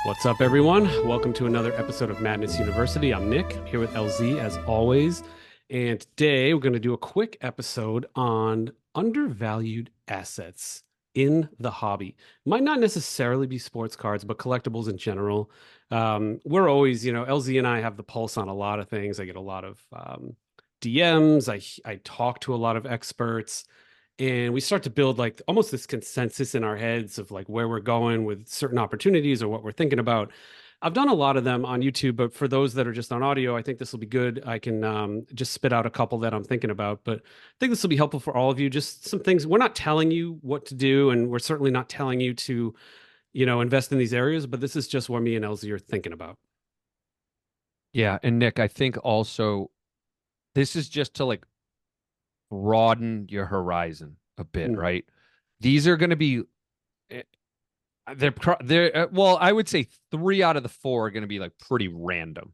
What's up, everyone? Welcome to another episode of Madness University. I'm Nick, here with LZ as always. And today we're going to do a quick episode on undervalued assets in the hobby. Might not necessarily be sports cards, but collectibles in general. We're always, LZ and I have the pulse on a lot of things. I get a lot of DMs. I talk to a lot of experts and we start to build like almost this consensus in our heads of like where we're going with certain opportunities or what we're thinking about. I've done a lot of them on YouTube, but for those that are just on audio, I think this will be good. I can just spit out a couple that I'm thinking about, but I think this will be helpful for all of you. Just some things. We're not telling you what to do, and we're certainly not telling you to, invest in these areas, but this is just what me and Elsie are thinking about. Yeah, and Nick, I think also this is just to like broaden your horizon a bit, Mm, right? These are going to be eh, well, I would say three out of the four are going to be like pretty random.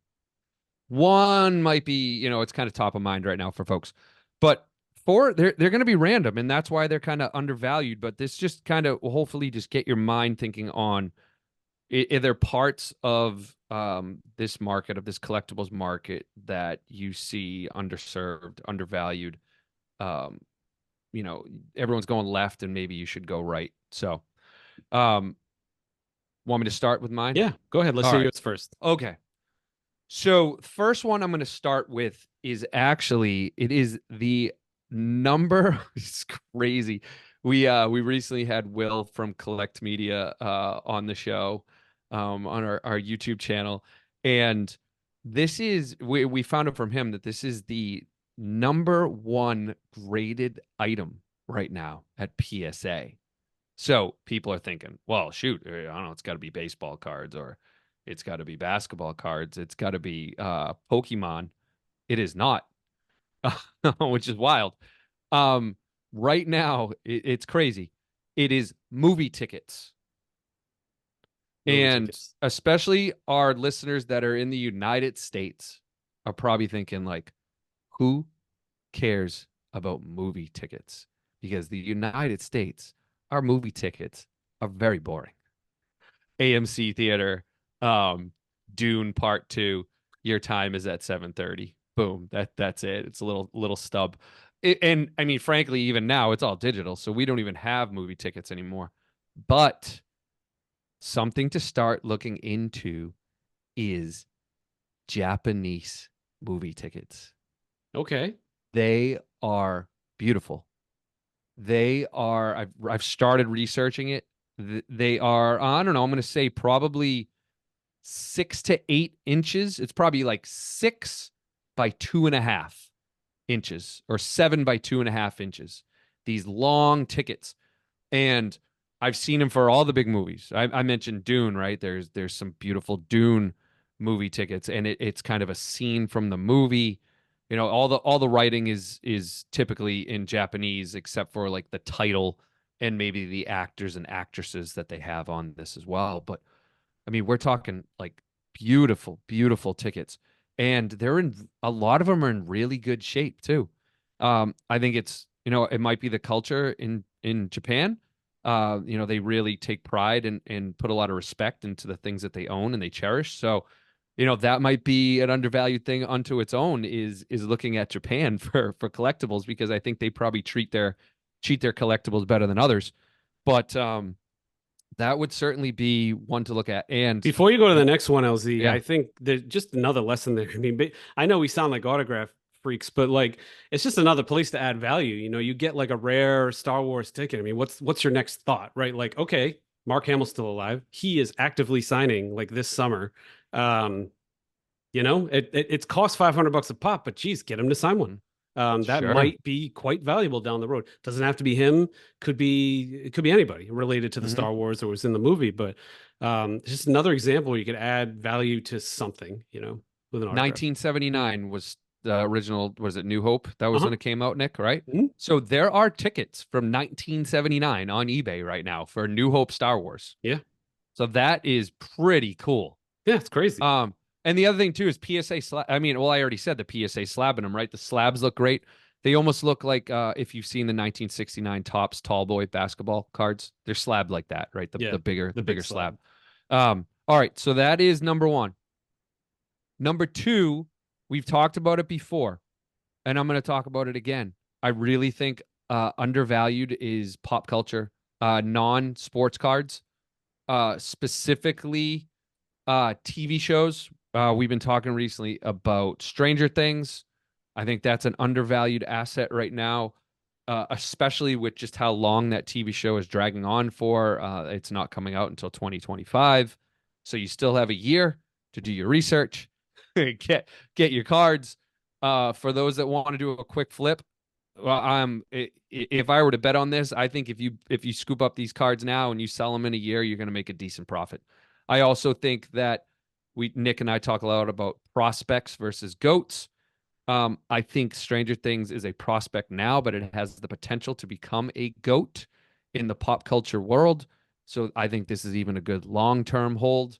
One might be, it's kind of top of mind right now for folks, but four they're going to be random, and that's why they're kind of undervalued. But this just kind of will hopefully just get your mind thinking on are there parts of this market, of this collectibles market, that you see underserved, undervalued? Um, Everyone's going left, and maybe you should go right. So, um, want me to start with mine? yeah, go ahead. Let's All hear right. yours first. Okay. So, the first one I'm going to start with is actually it is the number. It's crazy. We recently had Will from Collect Media on the show, on our YouTube channel, and we found out from him that this is the number one graded item right now at PSA. So people are thinking, well, shoot, I don't know, it's got to be baseball cards, or it's got to be basketball cards, it's got to be Pokemon. It is not, which is wild. Um, right now, it's crazy. It is movie tickets. Movie And tickets. especially our listeners that are in the United States are probably thinking, like, who cares about movie tickets? Because the United States, our movie tickets are very boring. AMC theater, Dune Part 2, your time is at 7:30. Boom, that's it. It's a little stub. And I mean, frankly, even now it's all digital, so we don't even have movie tickets anymore. But something to start looking into is Japanese movie tickets. Okay. They are beautiful. They are I've started researching it. They are, I don't know, I'm going to say probably 6 to 8 inches. It's probably like 6 by 2.5 inches, or 7 by 2.5 inches. These long tickets. And I've seen them for all the big movies. I mentioned Dune, right? There's some beautiful Dune movie tickets, and it's kind of a scene from the movie. All the writing is typically in Japanese, except for like the title and maybe the actors and actresses that they have on this as well. But I mean, we're talking like beautiful, beautiful tickets, and they're in a lot of them are in really good shape too. I think it might be the culture in Japan. They really take pride and put a lot of respect into the things that they own and they cherish. So, that might be an undervalued thing unto its own, is looking at Japan for collectibles, because I think they probably treat their collectibles better than others. But that would certainly be one to look at. And Before you go to the next one, LZ, yeah, I think there's just another lesson there. I mean, I know we sound like autograph freaks, but like it's just another place to add value. You get like a rare Star Wars ticket. I mean, what's your next thought, right? Like, okay, Mark Hamill's still alive. He is actively signing like this summer. Um, it's cost $500 a pop, but geez, get him to sign one. mhm, That sure. might be quite valuable down the road. Doesn't have to be him. It could be anybody related to the Hmm. Star Wars that was in the movie. But it's just another example where you could add value to something, with an autograph. 1979 was the original. Was it New Hope? That was Uh-huh. when it came out, Nick, right? Mhm. So there are tickets from 1979 on eBay right now for New Hope Star Wars. Yeah. So that is pretty cool. Yeah, it's crazy. Um, and the other thing too is PSA slab. I mean, well, I already said the PSA slabbing them, right? The slabs look great. They almost look like, if you've seen the 1969 Topps Tall Boy basketball cards, they're slabbed like that, right? The Yeah. the bigger The the big bigger slab. slab. All right, so that is number one. Number two, we've talked about it before, and I'm going to talk about it again. I really think undervalued is pop culture, non-sports cards, specifically TV shows. We've been talking recently about Stranger Things. I think that's an undervalued asset right now, especially with just how long that TV show is dragging on for. It's not coming out until 2025, so you still have a year to do your research, get your cards. For those that want to do a quick flip, well, if I were to bet on this, I think if you scoop up these cards now and you sell them in a year, you're going to make a decent profit. I also think that Nick and I talk a lot about prospects versus goats. I think Stranger Things is a prospect now, but it has the potential to become a goat in the pop culture world. So I think this is even a good long-term hold.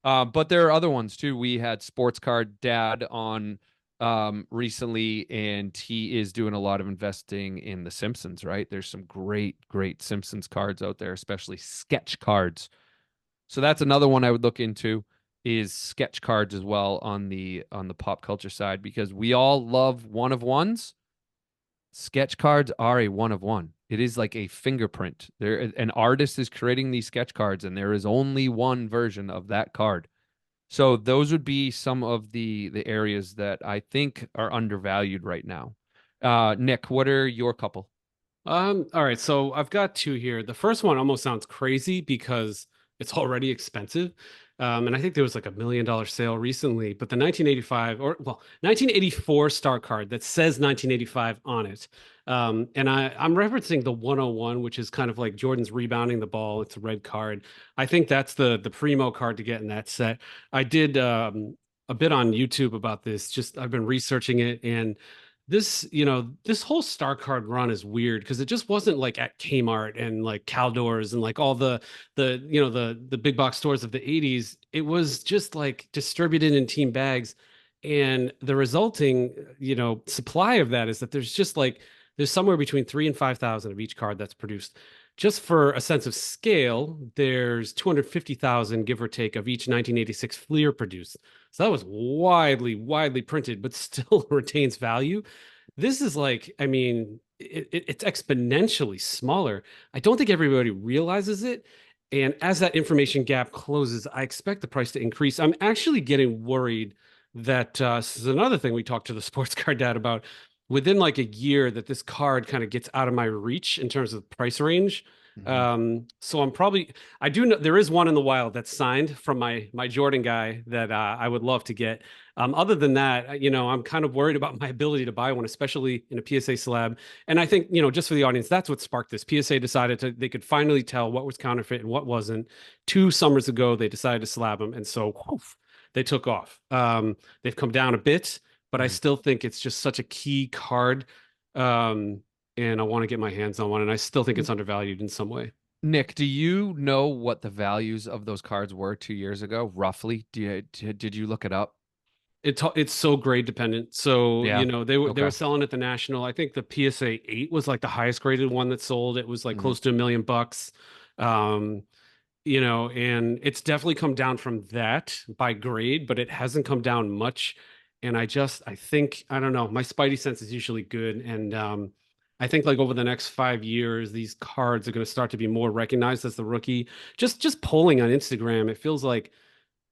But there are other ones too. We had Sports Card Dad on recently, and he is doing a lot of investing in The Simpsons, right? There's some great, great Simpsons cards out there, especially sketch cards. So that's another one I would look into is sketch cards as well on the pop culture side because we all love one of ones. Sketch cards are a one of one. It is like a fingerprint. There an artist is creating these sketch cards and there is only one version of that card. So those would be some of the areas that I think are undervalued right now. Nick, what are your couple? All right, so I've got two here. The first one almost sounds crazy because it's already expensive. And I think there was like $1 million sale recently, but the 1985 or well, 1984 star card that says 1985 on it. And I'm referencing the 101, which is kind of like Jordan's rebounding the ball. It's a red card. I think that's the primo card to get in that set. I did a bit on YouTube about this. Just I've been researching it and this whole star card run is weird because it just wasn't like at Kmart and like Caldors and like all the big box stores of the 80s. It was just like distributed in team bags. And the resulting, supply of that is that there's somewhere between 3 and 5,000 of each card that's produced. Just for a sense of scale, there's 250,000, give or take, of each 1986 Fleer produced. So that was widely printed, but still retains value. This is like, I mean, it's exponentially smaller. I don't think everybody realizes it. And as that information gap closes, I expect the price to increase. I'm actually getting worried that this is another thing we talked to the sports card dad about. Within like a year, that this card kind of gets out of my reach in terms of price range. Mhm. So I do know there is one in the wild that's signed from my Jordan guy that I would love to get. Other than that, I'm kind of worried about my ability to buy one, especially in a PSA slab. And I think, just for the audience, that's what sparked this. PSA they could finally tell what was counterfeit and what wasn't. 2 summers ago, they decided to slab them. And so woof, they took off. They've come down a bit, but I Mhm. still think it's just such a key card. And I want to get my hands on one. And I still think it's undervalued in some way. Nick, do you know what the values of those cards were 2 years ago, roughly? Did you look it up? It's so grade dependent. So, Yeah. they were Okay. selling at the National. I think the PSA 8 was like the highest graded one that sold. It was like Mhm. close to $1 million. Um, and it's definitely come down from that by grade, but it hasn't come down much. And I think, I don't know, my spidey sense is usually good. And I think like over the next 5 years, these cards are going to start to be more recognized as the rookie. Just polling on Instagram, it feels like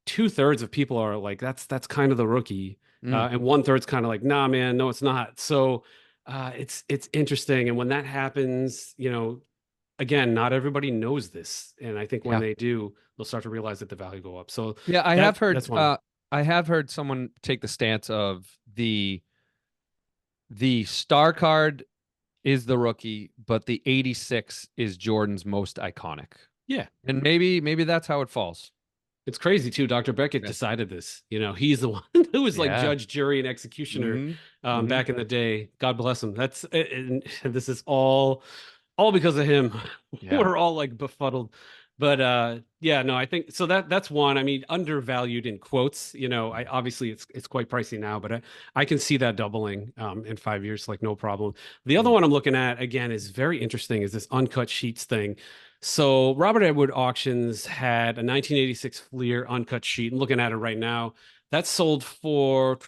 2/3 of people are like, that's kind of the rookie. Mm. And 1/3's kind of like, nah, man, no, it's not. So it's interesting. And when that happens, again, not everybody knows this. And I think when Yeah. they do, they'll start to realize that the value go up. So Yeah, that's one. I have heard someone take the stance of the star card is the rookie, but the 86 is Jordan's most iconic. Yeah. And maybe that's how it falls. It's crazy too. Dr. Beckett Yeah. decided this. He's the one who was like Yeah. judge, jury, and executioner Hmm. Hmm. back in the day. God bless him. And this is all because of him. Yeah. We're all like befuddled. But yeah, no, I think so that's one. I mean, undervalued in quotes. I obviously it's quite pricey now, but I can see that doubling in 5 years, like no problem. The other Mm. one I'm looking at again is very interesting. Is this uncut sheets thing? So Robert Edward Auctions had a 1986 Fleer uncut sheet. And looking at it right now, that sold for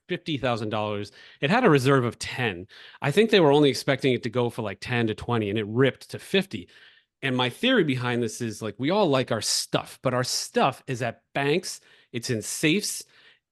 $50,000. It had a reserve of 10. I think they were only expecting it to go for like 10 to 20, and it ripped to 50. And my theory behind this is like we all like our stuff, but our stuff is at banks, it's in safes.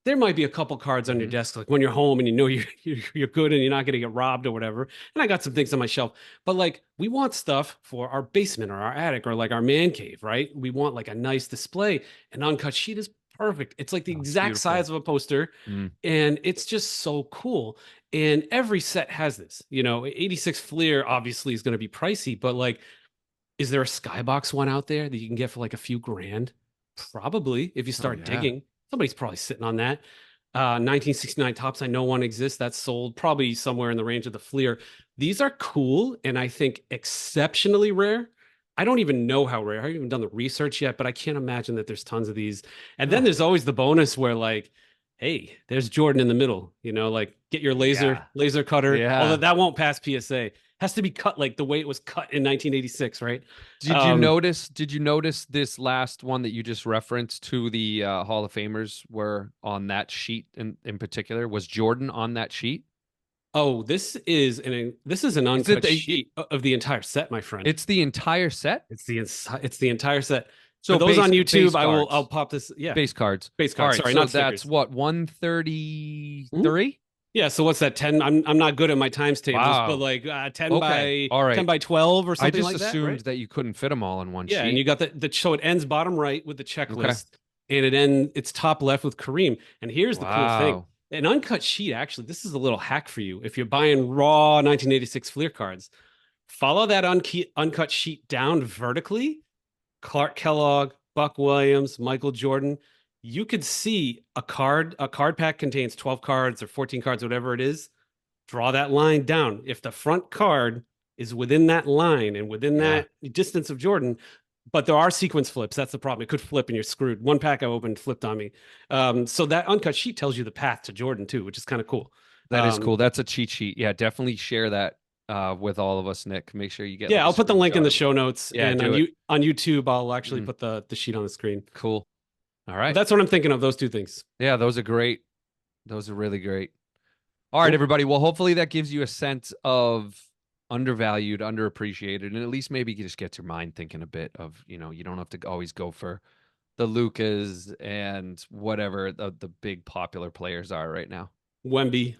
There might be a couple cards on your Mhm. desk, like when you're home and you know you're good and you're not going to get robbed or whatever. And I got some things on my shelf, but like we want stuff for our basement or our attic or like our man cave, right? We want like a nice display. An uncut sheet is perfect. It's like the Oh, it's exact beautiful. size of a poster, Mm. and it's just so cool. And every set has this. 86 Fleer obviously is going to be pricey, but like is there a skybox one out there that you can get for like a few grand? Probably, if you Oh start yeah. digging. Somebody's probably sitting on that. 1969 tops, I know one exists that's sold probably somewhere in the range of the Fleer. These are cool and I think exceptionally rare. I don't even know how rare. I haven't even done the research yet, but I can't imagine that there's tons of these. And then Huh. there's always the bonus where like, hey, there's Jordan in the middle, like get your laser Yeah. laser cutter, although Yeah. that won't pass PSA. Has to be cut like the way it was cut in 1986, right? Did you Um, notice? Did you notice this last one that you just referenced to the Hall of Famers were on that sheet in particular? Was Jordan on that sheet? oh, this is an Is it uncut the? sheet of the entire set, my friend. It's the entire set. It's the entire set. For So those on base YouTube, I'll cards, pop this. Yeah, base cards. base All cards. right. Sorry, So not that's stickers. what Mhm. 133. Yeah, so what's that? 10. I'm not good at my times tables, but Wow. like 10 Okay. by All 10 right. by 12 or I something just like that, assumed right? that you couldn't fit them all in one Yeah, and you sheet. got the so it ends bottom right with the Okay. checklist, and it's top left with Kareem. And here's the cool thing: Wow. an uncut sheet. Actually, this is a little hack for you. If you're buying raw 1986 Fleer cards, follow that uncut sheet down vertically. Clark Kellogg, Buck Williams, Michael Jordan. You could see a card. A card pack contains 12 cards or 14 cards, whatever it is. Draw that line down. If the front card is within that line and within Yeah. that distance of Jordan, but there are sequence flips. That's the problem. It could flip and you're screwed. One pack I opened flipped on me. So that uncut sheet tells you the path to Jordan too, which is kind of cool. That is cool. That's a cheat sheet. Yeah, definitely share that with all of us, Nick. Make sure you get Yeah, like a I'll put the link in screenshot the of it. show notes, Yeah, and do it. on YouTube I'll actually Mm, put the sheet on the screen. cool. All But right. that's what I'm thinking of. Those two things. Yeah, those are great. Those are really great. All right, Cool. everybody. Well, hopefully that gives you a sense of undervalued, underappreciated, and at least maybe just gets your mind thinking a bit of, you don't have to always go for the Lucas and whatever the big popular players are right now. Wemby.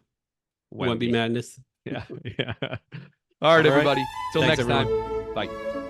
Wemby Wemby. madness. Yeah. Yeah. All right, All right. everybody. Till Thanks, next time. everyone. Bye.